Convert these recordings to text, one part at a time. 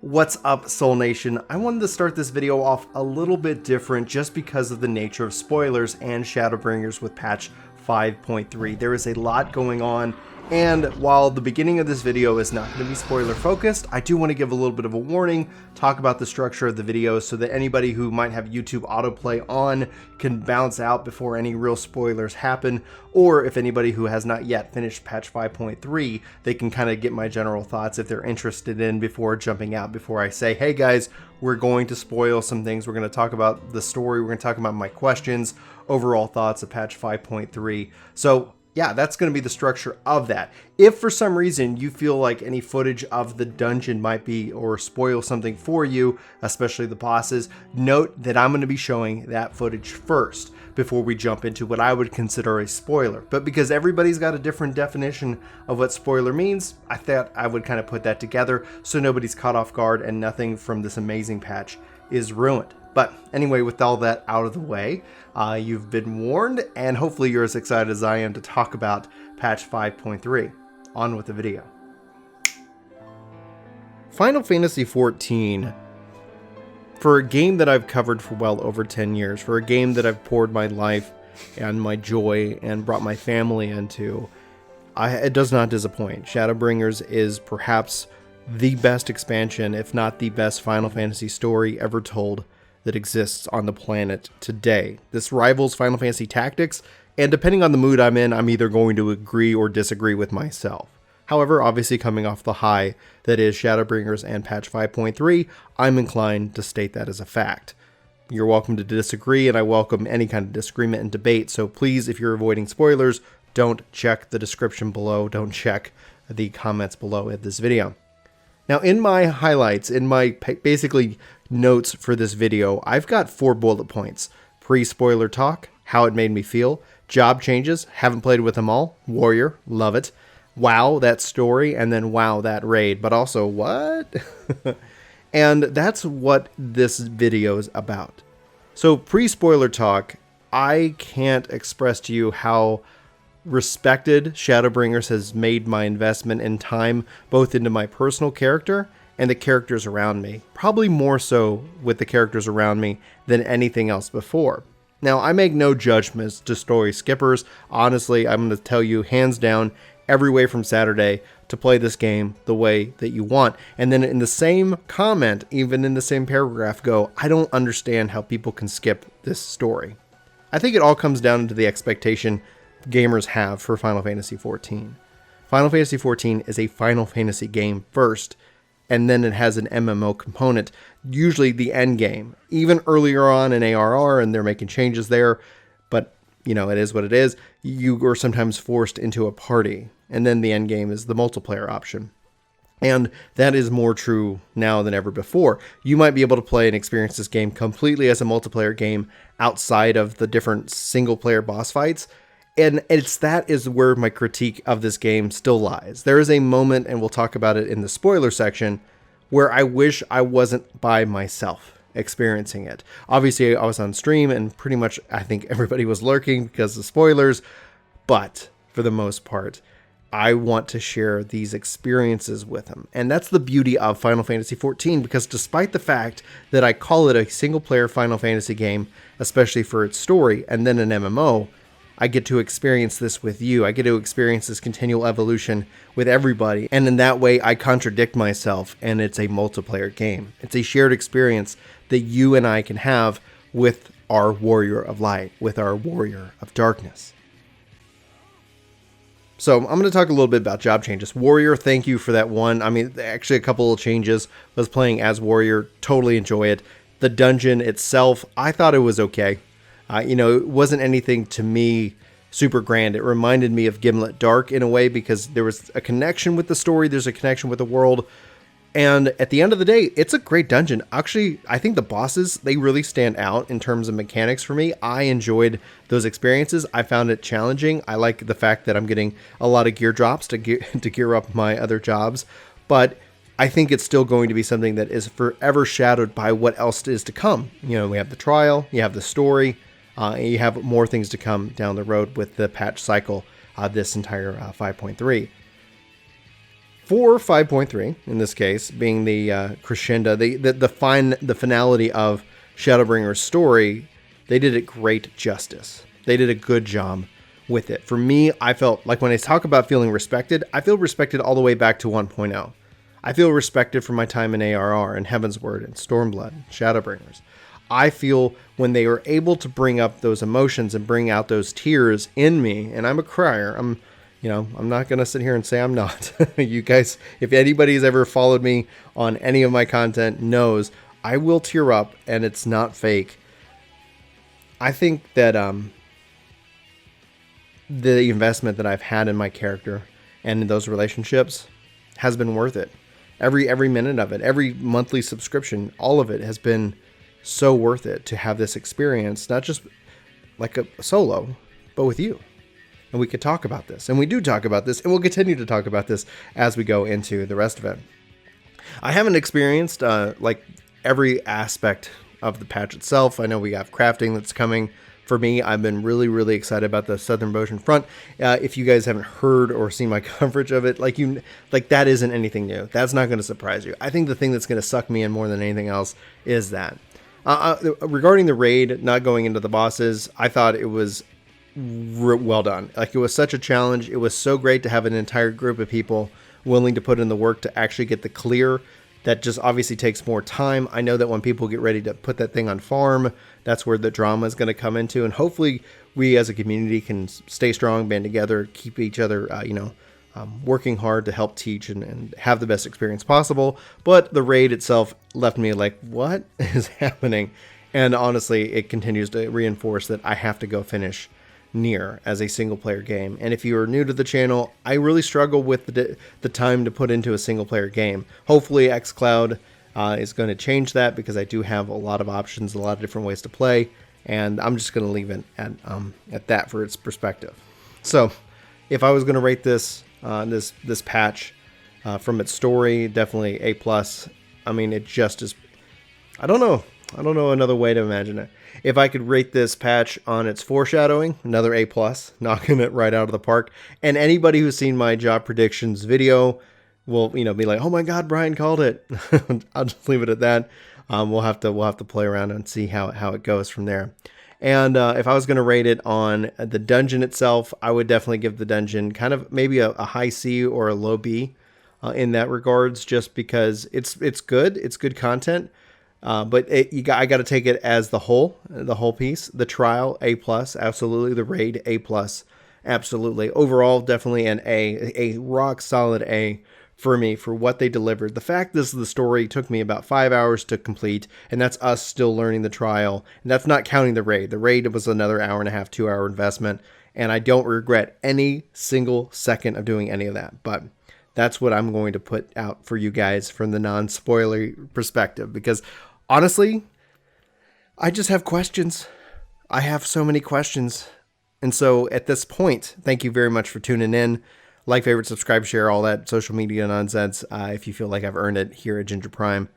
What's up, Soul Nation? I wanted to start this video off a little bit different just because of the nature of spoilers and Shadowbringers with patch 5.3. There is a lot going on, and while the beginning of this video is not going to be spoiler focused, I do want to give a little bit of a warning, talk about the structure of the video so that anybody who might have YouTube autoplay on can bounce out before any real spoilers happen, or if anybody who has not yet finished patch 5.3, they can kind of get my general thoughts if they're interested in before jumping out, before I say, hey guys, we're going to spoil some things, we're going to talk about the story, we're going to talk about my questions, overall thoughts of patch 5.3. So yeah, that's going to be the structure of that. If for some reason you feel like any footage of the dungeon might be or spoil something for you, especially the bosses, note that I'm going to be showing that footage first before we jump into what I would consider a spoiler. But because everybody's got a different definition of what spoiler means, I thought I would kind of put that together so nobody's caught off guard and nothing from this amazing patch is ruined. But anyway, with all that out of the way, you've been warned, and hopefully you're as excited as I am to talk about patch 5.3. On with the video. Final Fantasy XIV, for a game that I've covered for well over 10 years, for a game that I've poured my life and my joy and brought my family into, it does not disappoint. Shadowbringers is perhaps the best expansion, if not the best Final Fantasy story ever told that exists on the planet today. This rivals Final Fantasy Tactics, and depending on the mood I'm in, I'm either going to agree or disagree with myself. However, obviously coming off the high that is Shadowbringers and patch 5.3, I'm inclined to state that as a fact. You're welcome to disagree, and I welcome any kind of disagreement and debate, so please, if you're avoiding spoilers, don't check the description below, don't check the comments below at this video. Now, in my highlights, in my basically notes for this video, I've got 4 bullet points. Pre-spoiler talk, how it made me feel, job changes, haven't played with them all, warrior, love it, wow, that story, and then wow, that raid, but also what? And that's what this video is about. So pre-spoiler talk, I can't express to you how respected Shadowbringers has made my investment in time, both into my personal character and the characters around me. Probably more so with the characters around me than anything else before. Now, I make no judgments to story skippers. Honestly, I'm going to tell you hands down, every way from Saturday to play this game the way that you want. And then in the same comment, even in the same paragraph, go, I don't understand how people can skip this story. I think it all comes down to the expectation gamers have for Final Fantasy XIV. Final Fantasy XIV is a Final Fantasy game first, and then it has an MMO component, usually the end game. Even earlier on in ARR, and they're making changes there, but you know, it is what it is. You are sometimes forced into a party, and then the end game is the multiplayer option. And that is more true now than ever before. You might be able to play and experience this game completely as a multiplayer game outside of the different single player boss fights. And that is where my critique of this game still lies. There is a moment, and we'll talk about it in the spoiler section, where I wish I wasn't by myself experiencing it. Obviously, I was on stream, and pretty much I think everybody was lurking because of spoilers. But for the most part, I want to share these experiences with them. And that's the beauty of Final Fantasy XIV, because despite the fact that I call it a single-player Final Fantasy game, especially for its story, and then an MMO, I get to experience this with you. I get to experience this continual evolution with everybody. And in that way, I contradict myself, and it's a multiplayer game. It's a shared experience that you and I can have with our warrior of light, with our warrior of darkness. So I'm going to talk a little bit about job changes. Warrior, thank you for that one. I mean, actually a couple of changes. I was playing as warrior, totally enjoy it. The dungeon itself, I thought it was okay. It wasn't anything to me super grand. It reminded me of Gimlet Dark in a way because there was a connection with the story. There's a connection with the world. And at the end of the day, it's a great dungeon. Actually, I think the bosses, they really stand out in terms of mechanics for me. I enjoyed those experiences. I found it challenging. I like the fact that I'm getting a lot of gear drops to gear up my other jobs. But I think it's still going to be something that is forever shadowed by what else is to come. We have the trial, you have the story, and you have more things to come down the road with the patch cycle, this entire 5.3. For 5.3, in this case, being the crescendo, the finality of Shadowbringer's story, they did it great justice. They did a good job with it. For me, I felt like when I talk about feeling respected, I feel respected all the way back to 1.0. I feel respected for my time in ARR and Heavensward and Stormblood and Shadowbringers. I feel when they were able to bring up those emotions and bring out those tears in me, and I'm a crier. I'm not going to sit here and say I'm not. You guys, if anybody's ever followed me on any of my content knows I will tear up, and it's not fake. I think that the investment that I've had in my character and in those relationships has been worth it. Every minute of it, every monthly subscription, all of it has been so worth it to have this experience, not just like a solo, but with you. And we could talk about this, and we do talk about this, and we'll continue to talk about this as we go into the rest of it. I haven't experienced like every aspect of the patch itself. I know we have crafting that's coming. For me, I've been really, really excited about the Southern Ocean Front. If you guys haven't heard or seen my coverage of it, like that isn't anything new. That's not going to surprise you. I think the thing that's going to suck me in more than anything else is that. Regarding the raid, not going into the bosses, I thought it was well done. Like, it was such a challenge. It was so great to have an entire group of people willing to put in the work to actually get the clear. That just obviously takes more time. I know that when people get ready to put that thing on farm, that's where the drama is going to come into. And hopefully we as a community can stay strong, band together, keep each other, working hard to help teach and have the best experience possible. But the raid itself left me like, what is happening? And honestly, it continues to reinforce that I have to go finish Nier as a single player game. And if you are new to the channel, I really struggle with the time to put into a single player game. Hopefully xCloud is going to change that, because I do have a lot of options, a lot of different ways to play, and I'm just going to leave it at that for its perspective. So if I was going to rate this this patch from its story, definitely A+. I mean, it just is. I don't know another way to imagine it. If I could rate this patch on its foreshadowing, another A+, knocking it right out of the park. And anybody who's seen my job predictions video will, be like, "Oh my God, Brian called it." I'll just leave it at that. We'll have to play around and see how it goes from there. And if I was going to rate it on the dungeon itself, I would definitely give the dungeon kind of maybe a high C or a low B in that regards, just because it's good. It's good content. But I got to take it as the whole piece. The trial, A+, absolutely. The raid, A+, absolutely. Overall, definitely an A rock solid A for me for what they delivered. The fact the story took me about 5 hours to complete, and that's us still learning the trial. And that's not counting the raid. The raid was another hour and a half, 2 hour investment, and I don't regret any single second of doing any of that. But that's what I'm going to put out for you guys from the non-spoiler perspective, because honestly, I just have questions. I have so many questions. And so at this point, thank you very much for tuning in. Like, favorite, subscribe, share, all that social media nonsense. If you feel like I've earned it here at Ginger Prime,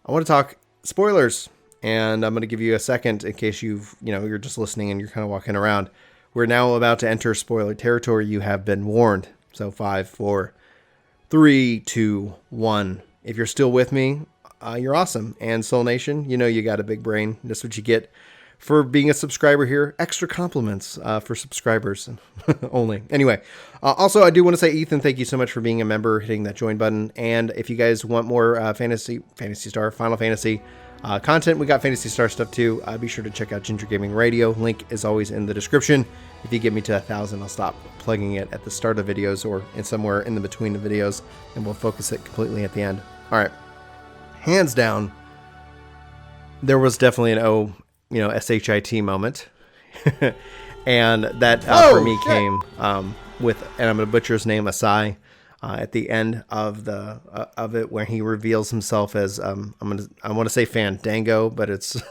I want to talk spoilers, and I'm going to give you a second in case you're just listening and you're kind of walking around. We're now about to enter spoiler territory. You have been warned. So 5, 4, 3, 2, 1. If you're still with me, you're awesome. And Soul Nation, you got a big brain. That's what you get for being a subscriber here. Extra compliments for subscribers only. Anyway, also, I do want to say, Ethan, thank you so much for being a member, hitting that join button. And if you guys want more Phantasy Star, Final Fantasy content, we got Phantasy Star stuff too. Be sure to check out Ginger Gaming Radio. Link is always in the description. If you get me to 1,000, I'll stop plugging it at the start of videos or somewhere in the between the videos, and we'll focus it completely at the end. All right. Hands down, there was definitely an SHIT moment. And that for me came with, and I'm going to butcher his name, Asai, at the end of it, where he reveals himself as I want to say Fandango, but it's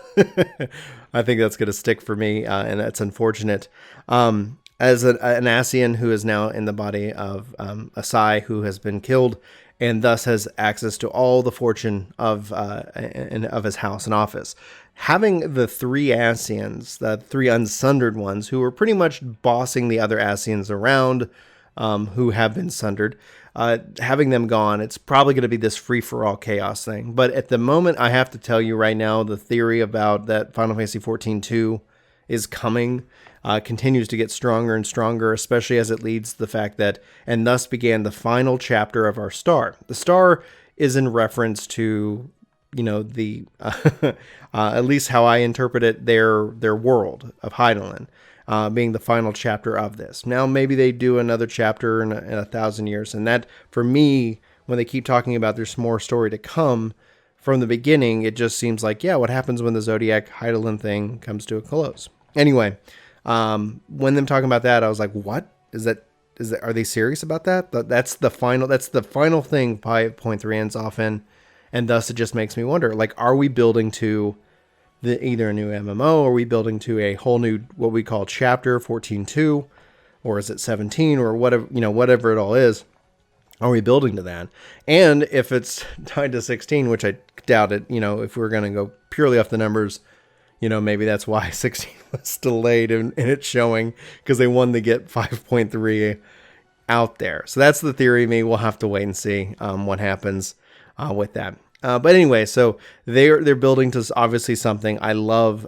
I think that's going to stick for me, and that's unfortunate. As an Ascian who is now in the body of Asai, who has been killed, and thus has access to all the fortune of his house and office. Having the 3 Ascians, the 3 unsundered ones, who were pretty much bossing the other Ascians around, who have been sundered, having them gone, it's probably going to be this free-for-all chaos thing. But at the moment, I have to tell you right now, the theory about that Final Fantasy XIV 2 is coming continues to get stronger and stronger, especially as it leads to the fact that, and thus began the final chapter of our star. The star is in reference to, the at least how I interpret it, their world of Heidelin. Being the final chapter of this. Now, maybe they do another chapter in 1,000 years. And that, for me, when they keep talking about there's more story to come from the beginning, it just seems like, yeah, what happens when the Zodiac Heidelin thing comes to a close? Anyway, when them talking about that, I was like, what? Are they serious about that? That's the final thing 5.3 ends off in. And thus, it just makes me wonder, like, are we building to either a new MMO, or are we building to a whole new, what we call chapter 14.2, or is it 17, or whatever it all is? Are we building to that? And if it's tied to 16, which I doubt it, if we're going to go purely off the numbers, maybe that's why 16 was delayed in its showing, because they wanted to get 5.3 out there. So that's the theory. Maybe we'll have to wait and see what happens with that. But anyway, so they're building to obviously something. I love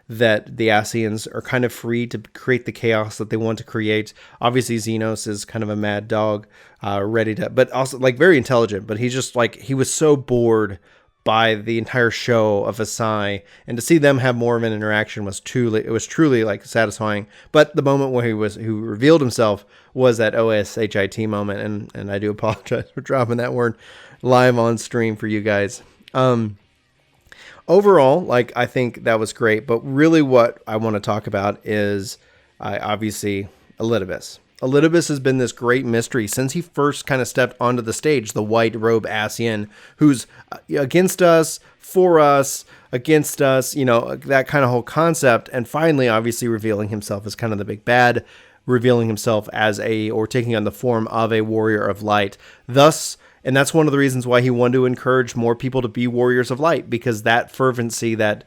that the Ascians are kind of free to create the chaos that they want to create. Obviously, Xenos is kind of a mad dog, ready to, but also like very intelligent. But he's just like, he was so bored by the entire show of Asai, and to see them have more of an interaction was truly like satisfying. But the moment where he revealed himself was that OSHIT moment, and I do apologize for dropping that word live on stream for you guys. Overall, like, I think that was great, but really what I want to talk about is obviously Elidibus. Elidibus has been this great mystery since he first kind of stepped onto the stage, the white robe Ascian, who's against us, for us, against us, that kind of whole concept, and finally obviously revealing himself as kind of the big bad, revealing himself as or taking on the form of a warrior of light. Thus, and that's one of the reasons why he wanted to encourage more people to be warriors of light, because that fervency that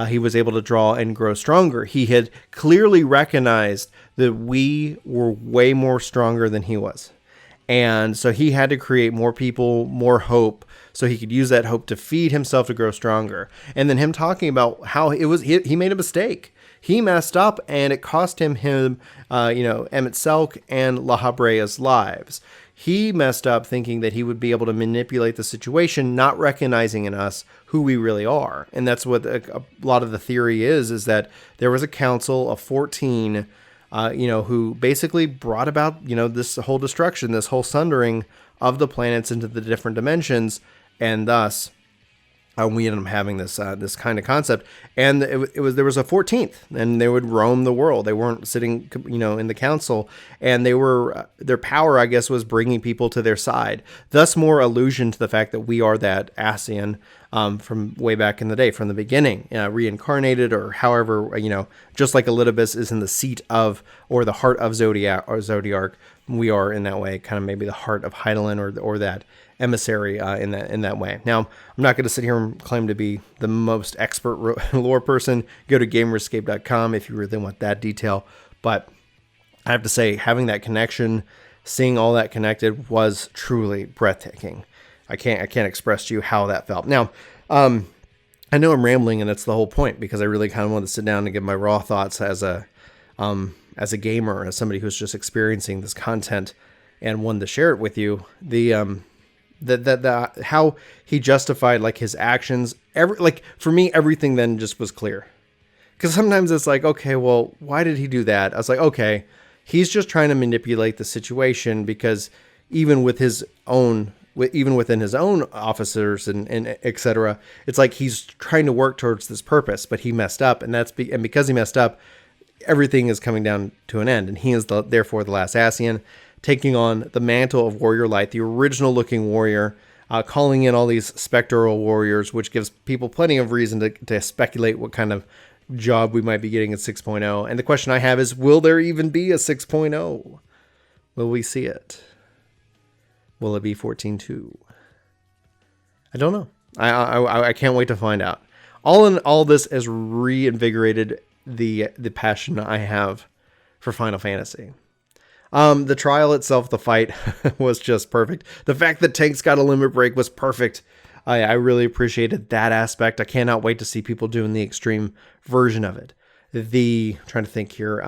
he was able to draw and grow stronger. He had clearly recognized that we were way more stronger than he was. And so he had to create more people, more hope, so he could use that hope to feed himself to grow stronger. And then him talking about how it was, he made a mistake. He messed up, and it cost him, Emmett Selk and La Habrea's lives. He messed up thinking that he would be able to manipulate the situation, not recognizing in us who we really are. And that's what a lot of the theory is that there was a council of 14, who basically brought about, this whole destruction, this whole sundering of the planets into the different dimensions. And thus, we ended up having this kind of concept, and there was a 14th, and they would roam the world. They weren't sitting, in the council, and their power, I guess, was bringing people to their side. Thus, more allusion to the fact that we are that Ascian from way back in the day, from the beginning, reincarnated, or however, just like Elidibus is in the seat of, or the heart of Zodiark, we are in that way, kind of maybe the heart of Heidelin, or that emissary in that way. Now, I'm not going to sit here and claim to be the most expert lore person. Go to gamerscape.com if you really want that detail. But I have to say, having that connection, seeing all that connected, was truly breathtaking. I can't express to you how that felt. Now, I know I'm rambling, and that's the whole point, because I really kind of want to sit down and give my raw thoughts as a gamer, as somebody who's just experiencing this content and wanted to share it with you. The how he justified like his actions, for me, everything then just was clear. Because sometimes it's like, okay, well, why did he do that? I was like, okay, he's just trying to manipulate the situation, because even within his own officers and etc., it's like he's trying to work towards this purpose, but he messed up, and because he messed up, everything is coming down to an end, and he is therefore the last Ascian, taking on the mantle of Warrior Light, the original looking warrior, calling in all these spectral warriors, which gives people plenty of reason to speculate what kind of job we might be getting at 6.0. And the question I have is, will there even be a 6.0? Will we see it? Will it be 14.2? I don't know. I can't wait to find out. All in all, this has reinvigorated the passion I have for Final Fantasy. The trial itself, the fight was just perfect. The fact that tanks got a limit break was perfect. I really appreciated that aspect. I cannot wait to see people doing the extreme version of it. Trying to think here,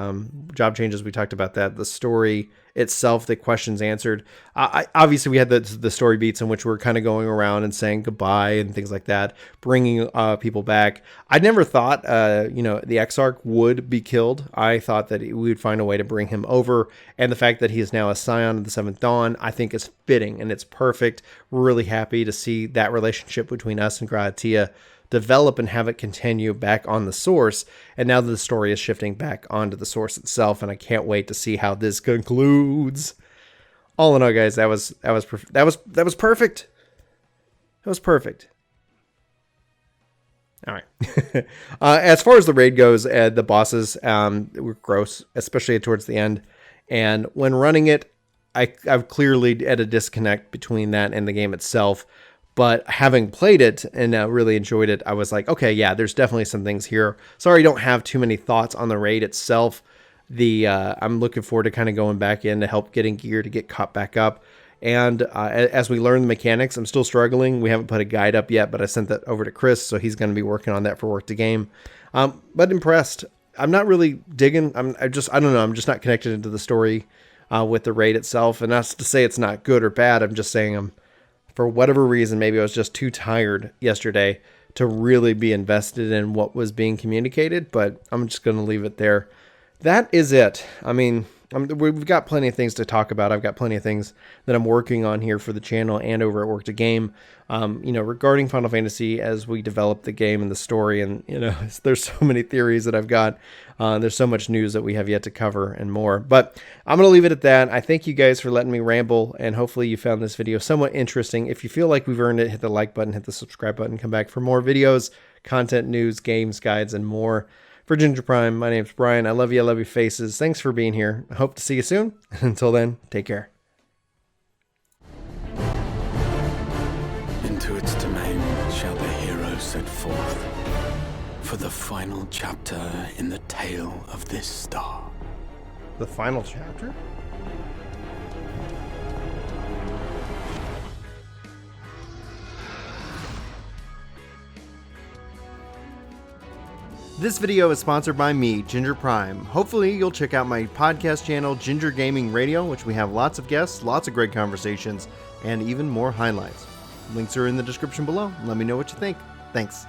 job changes, we talked about that. The story itself, the questions answered. Obviously, we had the story beats in which we're kind of going around and saying goodbye and things like that, bringing people back. I never thought, the Exarch would be killed. I thought that we would find a way to bring him over. And the fact that he is now a scion of the Seventh Dawn, I think is fitting and it's perfect. We're really happy to see that relationship between us and Gratia develop and have it continue back on the source. And now that the story is shifting back onto the source itself, and I can't wait to see how this concludes. All in all, guys, that was perfect. That was perfect. That was perfect. All right. As far as the raid goes, the bosses were gross, especially towards the end. And when running it, I'm clearly at a disconnect between that and the game itself. But having played it and really enjoyed it, I was like, okay, yeah, there's definitely some things here. Sorry, I don't have too many thoughts on the raid itself. I'm looking forward to kind of going back in to help getting gear to get caught back up. And as we learn the mechanics, I'm still struggling. We haven't put a guide up yet, but I sent that over to Chris, so he's going to be working on that for Work to Game. But impressed. I'm not really digging. I don't know. I'm just not connected into the story with the raid itself. And that's to say it's not good or bad. I'm just saying for whatever reason, maybe I was just too tired yesterday to really be invested in what was being communicated, but I'm just going to leave it there. That is it. I mean, we've got plenty of things to talk about. I've got plenty of things that I'm working on here for the channel and over at Work to Game, regarding Final Fantasy as we develop the game and the story. And, there's so many theories that I've got. There's so much news that we have yet to cover and more. But I'm going to leave it at that. I thank you guys for letting me ramble, and hopefully you found this video somewhat interesting. If you feel like we've earned it, hit the like button, hit the subscribe button, come back for more videos, content, news, games, guides, and more. For Ginger Prime, my name's Brian. I love you faces. Thanks for being here. I hope to see you soon. Until then, take care. Into its domain shall the hero set forth for the final chapter in the tale of this star. The final chapter? This video is sponsored by me, Ginger Prime. Hopefully you'll check out my podcast channel, Ginger Gaming Radio, which we have lots of guests, lots of great conversations, and even more highlights. Links are in the description below. Let me know what you think. Thanks.